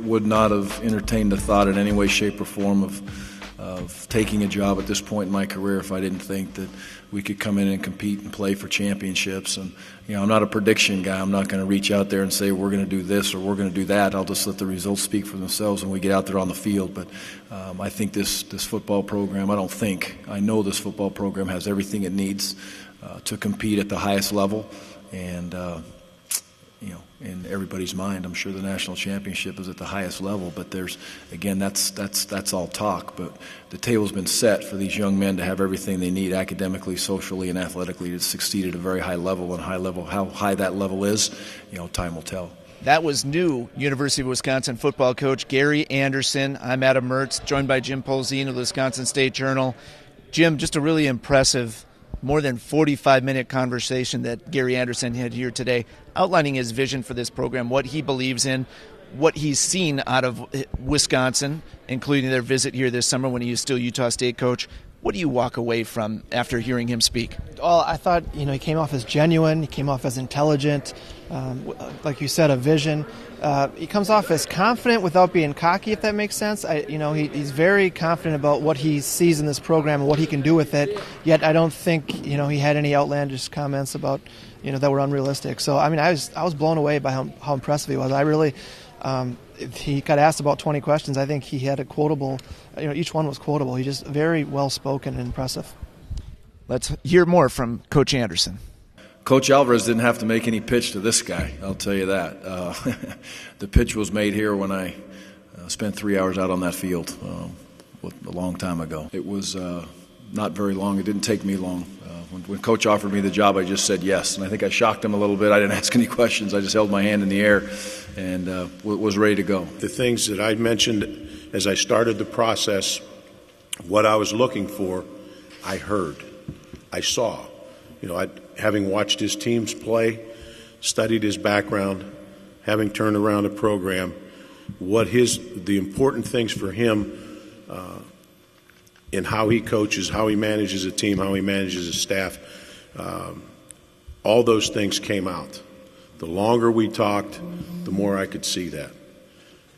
would not have entertained the thought in any way, shape, or form of taking a job at this point in my career if I didn't think that we could come in and compete and play for championships. And I'm not a prediction guy. I'm not going to reach out there and say we're going to do this or we're going to do that. I'll just let the results speak for themselves when we get out there on the field. But I think this football program, I know this football program has everything it needs to compete at the highest level. And in everybody's mind, I'm sure the national championship is at the highest level, but that's all talk. But the table's been set for these young men to have everything they need academically, socially, and athletically to succeed at a very high level. And how high that level is, time will tell. That was new University of Wisconsin football coach Gary Andersen. I'm Adam Mertz, joined by Jim Polzin of the Wisconsin State Journal. Jim, just a really impressive more than 45-minute conversation that Gary Andersen had here today, outlining his vision for this program, what he believes in, what he's seen out of Wisconsin, including their visit here this summer when he was still Utah State coach. What do you walk away from after hearing him speak? Well, I thought, he came off as genuine, he came off as intelligent, like you said, a vision. He comes off as confident without being cocky, if that makes sense. He's very confident about what he sees in this program and what he can do with it, yet I don't think, he had any outlandish comments about, that were unrealistic. So, I was blown away by how impressive he was. I really, he got asked about 20 questions. I think he had a quotable, each one was quotable. He just very well-spoken and impressive. Let's hear more from Coach Andersen. Coach Alvarez didn't have to make any pitch to this guy, I'll tell you that. The pitch was made here when I spent 3 hours out on that field a long time ago. It was not very long. It didn't take me long. When Coach offered me the job, I just said yes, and I think I shocked him a little bit. I didn't ask any questions. I just held my hand in the air and was ready to go. The things that I mentioned as I started the process, what I was looking for, I heard, I saw. Having watched his teams play, studied his background, having turned around a program, the important things for him in how he coaches, how he manages a team, how he manages a staff, all those things came out. The longer we talked, the more I could see that,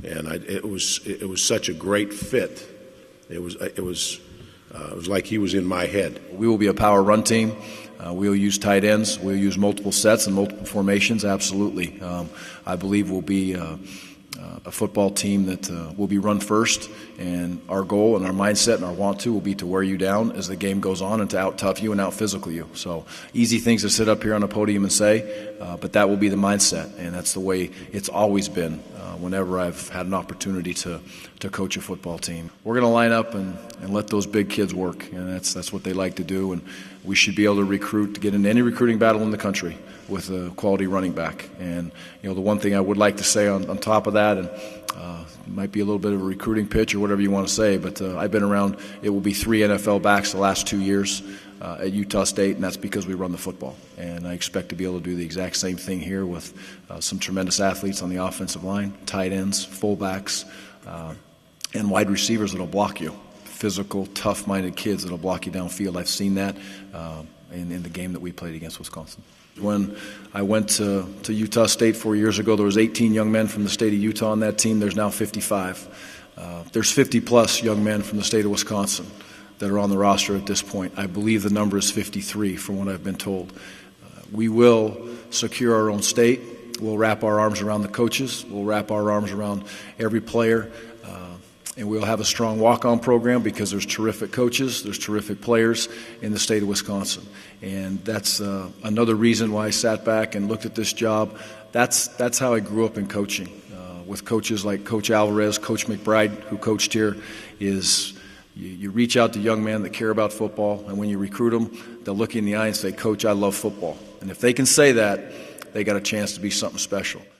and it was such a great fit. It was like he was in my head. We will be a power run team. We'll use tight ends. We'll use multiple sets and multiple formations. Absolutely. I believe we'll be a football team that will be run first, and our goal and our mindset and our want to will be to wear you down as the game goes on and to out-tough you and out-physical you. So easy things to sit up here on a podium and say, but that will be the mindset, and that's the way it's always been whenever I've had an opportunity to coach a football team. We're going to line up and let those big kids work, and that's what they like to do, and we should be able to recruit, to get into any recruiting battle in the country with a quality running back. And the one thing I would like to say on top of that, and it might be a little bit of a recruiting pitch or whatever you want to say, but I've been around, it will be 3 NFL backs the last 2 years at Utah State, and that's because we run the football. And I expect to be able to do the exact same thing here with some tremendous athletes on the offensive line, tight ends, fullbacks, and wide receivers that will block you. Physical, tough-minded kids that will block you downfield. I've seen that in the game that we played against Wisconsin. When I went to Utah State 4 years ago, there was 18 young men from the state of Utah on that team. There's now 55. There's 50-plus young men from the state of Wisconsin that are on the roster at this point. I believe the number is 53 from what I've been told. We will secure our own state. We'll wrap our arms around the coaches. We'll wrap our arms around every player. And we'll have a strong walk-on program because there's terrific coaches, there's terrific players in the state of Wisconsin. And that's another reason why I sat back and looked at this job. That's how I grew up in coaching. With coaches like Coach Alvarez, Coach McBride, who coached here, is you reach out to young men that care about football, and when you recruit them, they'll look you in the eye and say, "Coach, I love football." And if they can say that, they got a chance to be something special.